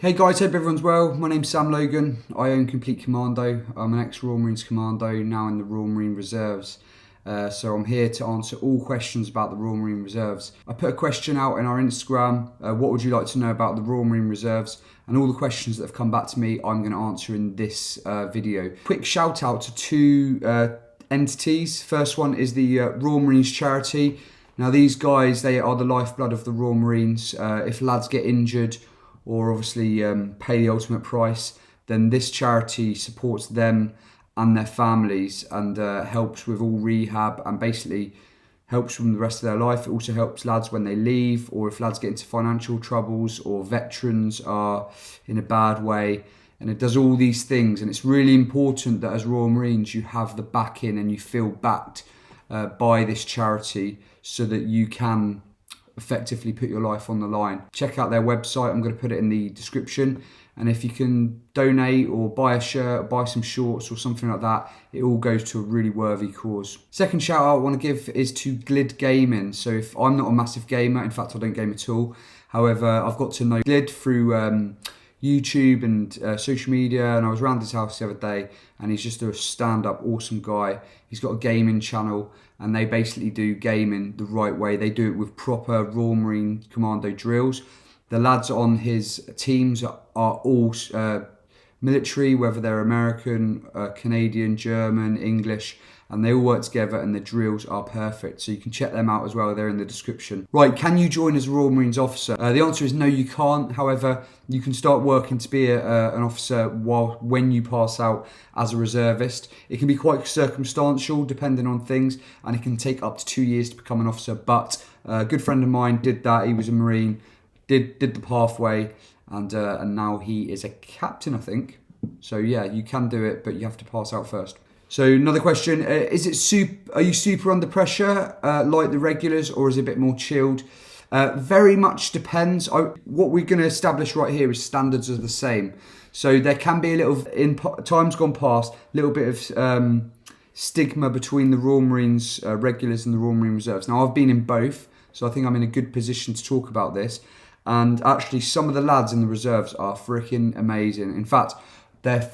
Hey guys, hope everyone's well. My name's Sam Logan. I own Complete Commando. I'm an ex-Royal Marines Commando, now in the Royal Marine Reserves. So I'm here to answer all questions about the Royal Marine Reserves. I put a question out in our Instagram, what would you like to know about the Royal Marine Reserves? And all the questions that have come back to me, I'm going to answer in this video. Quick shout out to two entities. First one is the Royal Marines charity. Now these guys, they are the lifeblood of the Royal Marines. If lads get injured, or obviously pay the ultimate price, then this charity supports them and their families and helps with all rehab and basically helps them the rest of their life. It also helps lads when they leave, or if lads get into financial troubles, or veterans are in a bad way. And it does all these things, and it's really important that as Royal Marines you have the backing and you feel backed by this charity so that you can effectively put your life on the line. Check out their website, I'm going to put it in the description, and if you can donate or buy a shirt, buy some shorts or something like that, it all goes to a really worthy cause. Second shout out I want to give is to Glid Gaming. So if I'm not a massive gamer, in fact I don't game at all, however I've got to know Glid through YouTube and social media, and I was around his house the other day, and he's just a stand-up awesome guy. He's got a gaming channel, and they basically do gaming the right way. They do it with proper Royal Marine Commando drills. The lads on his teams are all military, whether they're American, Canadian, German, English, and they all work together and the drills are perfect. So you can check them out as well, they're in the description. Right, can you join as a Royal Marines officer? The answer is no, you can't. However, you can start working to be an officer when you pass out as a reservist. It can be quite circumstantial depending on things, and it can take up to 2 years to become an officer. But a good friend of mine did that, he was a Marine, did the pathway, and now he is a captain, I think. So yeah, you can do it, but you have to pass out first. So another question, are you super under pressure like the regulars, or is it a bit more chilled? Very much depends. What we're going to establish right here is standards are the same. So there can be a little, in times gone past, a little bit of stigma between the Royal Marines regulars and the Royal Marine Reserves. Now I've been in both, so I think I'm in a good position to talk about this. And actually some of the lads in the reserves are freaking amazing. In fact, they're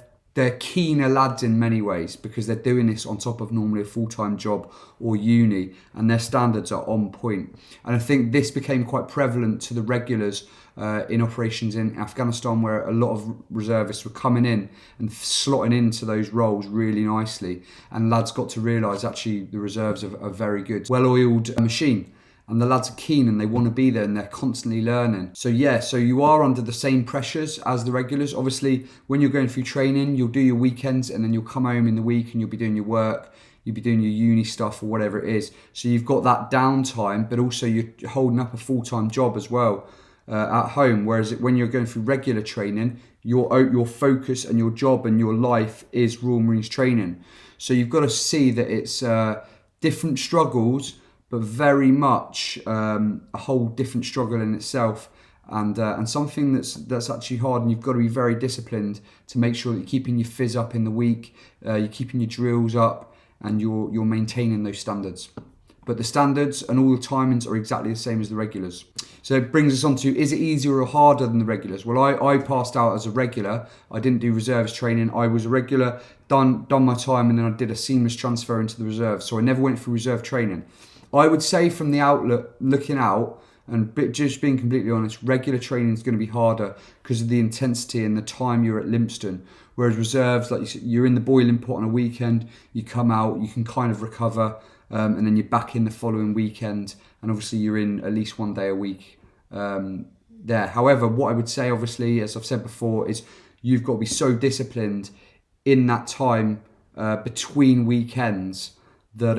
keener lads in many ways because they're doing this on top of normally a full-time job or uni, and their standards are on point. And I think this became quite prevalent to the regulars in operations in Afghanistan, where a lot of reservists were coming in and slotting into those roles really nicely, and lads got to realise actually the reserves are a very good, well-oiled machine. And the lads are keen and they want to be there and they're constantly learning. So yeah, so you are under the same pressures as the regulars. Obviously, when you're going through training, you'll do your weekends and then you'll come home in the week and you'll be doing your work, you'll be doing your uni stuff or whatever it is. So you've got that downtime, but also you're holding up a full-time job as well at home. Whereas when you're going through regular training, your focus and your job and your life is Royal Marines training. So you've got to see that it's different struggles, but very much a whole different struggle in itself, and something that's actually hard. And you've got to be very disciplined to make sure that you're keeping your fizz up in the week, you're keeping your drills up, and you're maintaining those standards. But the standards and all the timings are exactly the same as the regulars. So it brings us on to, is it easier or harder than the regulars? Well, I passed out as a regular. I didn't do reserves training. I was a regular, done my time, and then I did a seamless transfer into the reserves. So I never went through reserve training. I would say from the outlook, looking out, and just being completely honest, regular training is going to be harder because of the intensity and the time you're at Lympstone. Whereas reserves, like you're in the boiling pot on a weekend, you come out, you can kind of recover, and then you're back in the following weekend, and obviously you're in at least 1 day a week there. However, what I would say, obviously, as I've said before, is you've got to be so disciplined in that time between weekends that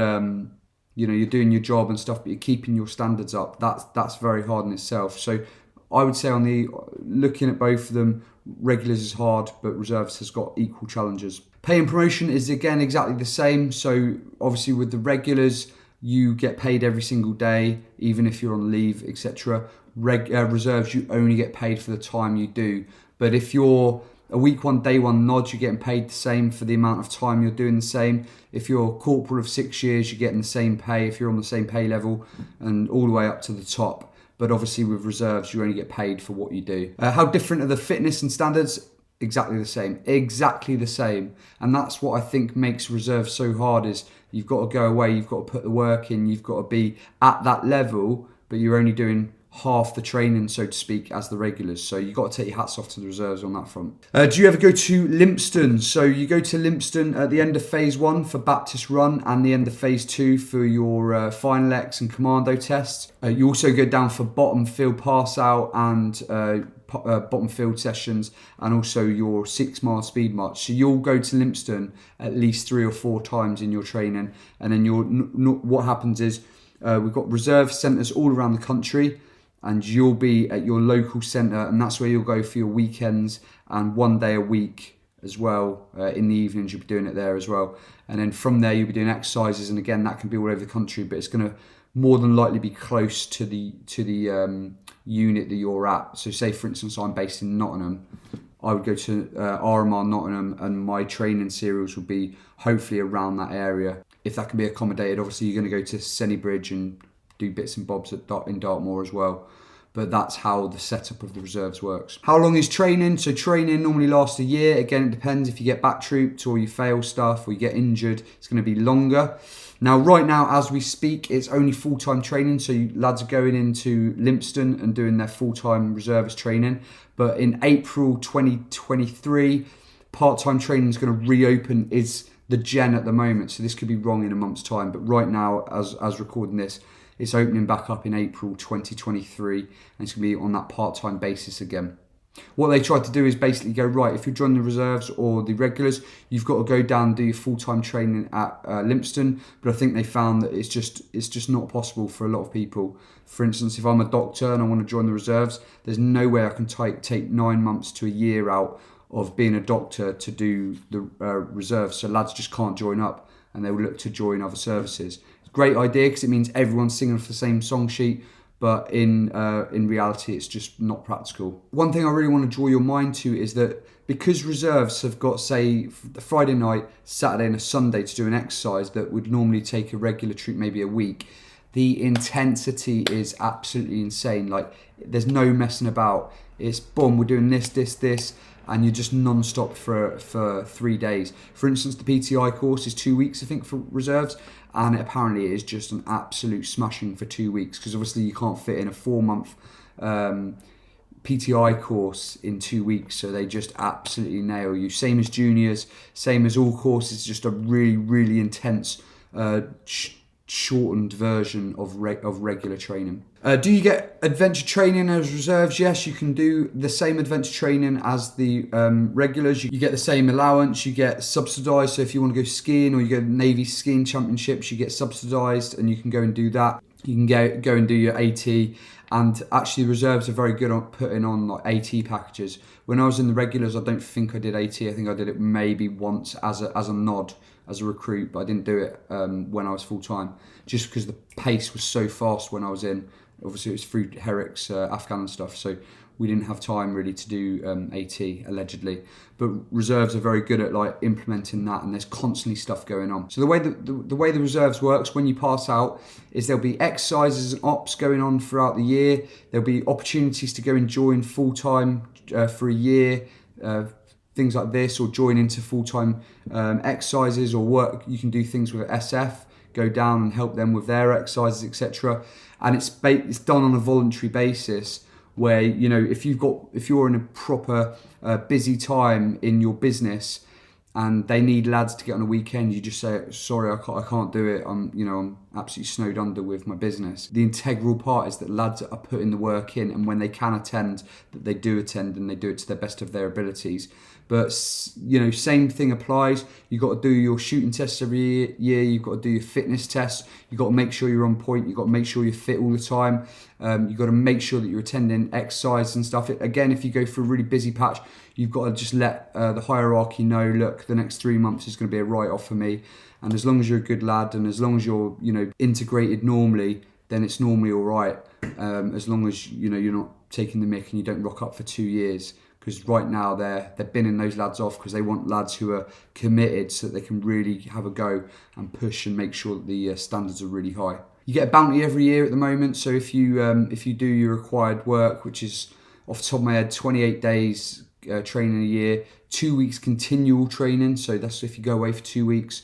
you're doing your job and stuff, but you're keeping your standards up. That's very hard in itself. So I would say looking at both of them, regulars is hard, but reserves has got equal challenges. Pay and promotion is again exactly the same. So obviously with the regulars, you get paid every single day, even if you're on leave, etc. Reserves, you only get paid for the time you do. But if you're a week one, day one nod, you're getting paid the same for the amount of time you're doing the same. If you're a corporal of 6 years, you're getting the same pay if you're on the same pay level, and all the way up to the top. but obviously with reserves, you only get paid for what you do. How different are the fitness and standards? Exactly the same. Exactly the same. And that's what I think makes reserves so hard, is you've got to go away, you've got to put the work in, you've got to be at that level, but you're only doing half the training, so to speak, as the regulars. So you've got to take your hats off to the reserves on that front. Do you ever go to Lympstone? So you go to Lympstone at the end of phase 1 for Baptist Run and the end of phase 2 for your final X and Commando tests. You also go down for bottom field pass out and bottom field sessions, and also your 6 mile speed march. So you'll go to Lympstone at least 3 or 4 times in your training, and then what happens is we've got reserve centres all around the country, and you'll be at your local centre, and that's where you'll go for your weekends, and 1 day a week as well. In the evenings you'll be doing it there as well, and then from there you'll be doing exercises, and again that can be all over the country, but it's going to more than likely be close to the unit that you're at. So say for instance I'm based in Nottingham, I would go to RMR Nottingham, and my training serials would be hopefully around that area. If that can be accommodated, obviously you're going to go to Sennybridge and do bits and bobs in Dartmoor as well. But that's how the setup of the reserves works. How long is training? So training normally lasts a year. Again, it depends if you get back trooped or you fail stuff or you get injured. It's going to be longer. Now, right now, as we speak, it's only full-time training. So lads are going into Lympstone and doing their full-time reservist training. But in April 2023, part-time training is going to reopen. Is the gen at the moment. So this could be wrong in a month's time. But right now, as recording this, it's opening back up in April 2023, and it's going to be on that part-time basis again. What they tried to do is basically go, right, if you're joining the reserves or the regulars, you've got to go down and do your full-time training at Lympstone. But I think they found that it's just not possible for a lot of people. For instance, if I'm a doctor and I want to join the reserves, there's no way I can take 9 months to a year out of being a doctor to do the reserves. So lads just can't join up, and they will look to join other services. Great idea, because it means everyone's singing off the same song sheet, but in reality it's just not practical. One thing I really want to draw your mind to is that because reserves have got, say, the Friday night, Saturday and a Sunday to do an exercise that would normally take a regular troop maybe a week, the intensity is absolutely insane. Like, there's no messing about. It's boom, we're doing this, and you're just non-stop for 3 days. For instance, the PTI course is 2 weeks, I think, for reserves, and apparently it is just an absolute smashing for 2 weeks, because obviously you can't fit in a 4-month PTI course in 2 weeks, so they just absolutely nail you. Same as juniors, same as all courses, just a really, really intense shortened version of regular training. Do you get adventure training as reserves? Yes, you can do the same adventure training as the regulars. You get the same allowance, you get subsidised. So if you want to go skiing or you go to Navy skiing championships, you get subsidised and you can go and do that. You can go and do your AT, and actually reserves are very good at putting on like AT packages. When I was in the regulars, I don't think I did AT. I think I did it maybe once as a nod, as a recruit, but I didn't do it when I was full time, just because the pace was so fast when I was in. Obviously, it was through Herrick's Afghan and stuff, so we didn't have time really to do AT allegedly. But reserves are very good at like implementing that, and there's constantly stuff going on. So the way the reserves works when you pass out is there'll be exercises and ops going on throughout the year. There'll be opportunities to go and join full time for a year. Things like this, or join into full-time exercises or work. You can do things with SF, go down and help them with their exercises, etc. And it's done on a voluntary basis, where, you know, if you're in a proper busy time in your business and they need lads to get on a weekend, you just say, sorry, I can't do it. I'm absolutely snowed under with my business. The integral part is that lads are putting the work in, and when they can attend, that they do attend, and they do it to the best of their abilities. But, you know, same thing applies. You've got to do your shooting tests every year. You've got to do your fitness tests. You've got to make sure you're on point. You've got to make sure you're fit all the time. You've got to make sure that you're attending exercise and stuff. Again, if you go through a really busy patch, you've got to just let the hierarchy know, look, the next 3 months is going to be a write-off for me. And as long as you're a good lad, and as long as you're, you know, integrated normally, then it's normally all right. As long as, you know, you're not taking the mick and you don't rock up for 2 years. Because right now they're binning those lads off, because they want lads who are committed, so that they can really have a go and push and make sure that the standards are really high. You get a bounty every year at the moment. So if you do your required work, which is off the top of my head 28 days training a year, 2 weeks continual training. So that's if you go away for 2 weeks.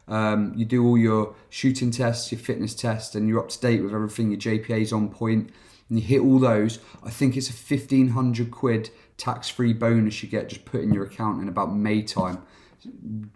You do all your shooting tests, your fitness tests, and you're up to date with everything. Your JPA's on point, and you hit all those. I think it's a 1,500 quid tax-free bonus you get just put in your account in about May time.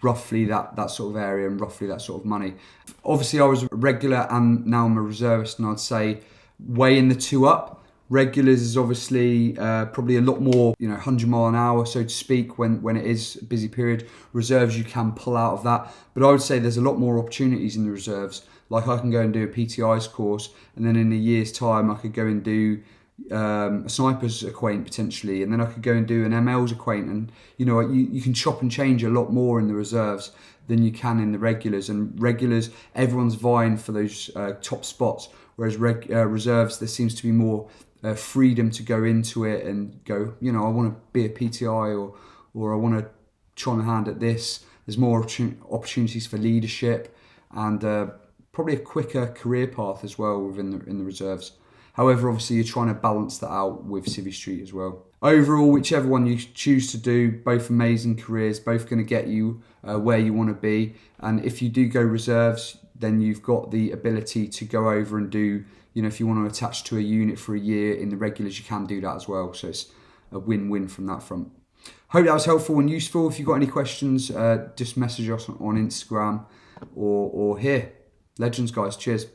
Roughly that sort of area and roughly that sort of money. Obviously, I was a regular and now I'm a reservist, and I'd say weighing the two up. Regulars is obviously probably a lot more, 100 mile an hour, so to speak, when it is a busy period. Reserves, you can pull out of that. But I would say there's a lot more opportunities in the reserves. Like I can go and do a PTI's course, and then in a year's time, I could go and do a sniper's acquaint potentially, and then I could go and do an ML's acquaint, and you can chop and change a lot more in the reserves than you can in the regulars. And regulars, everyone's vying for those top spots, whereas reserves, there seems to be more freedom to go into it and go, I want to be a PTI or I want to try my hand at this. There's more opportunities for leadership and probably a quicker career path as well within in the reserves. However, obviously, you're trying to balance that out with Civvy Street as well. Overall, whichever one you choose to do, both amazing careers, both going to get you where you want to be. And if you do go reserves, then you've got the ability to go over and do, if you want to attach to a unit for a year in the regulars, you can do that as well. So it's a win-win from that front. Hope that was helpful and useful. If you've got any questions, just message us on Instagram or here. Legends, guys. Cheers.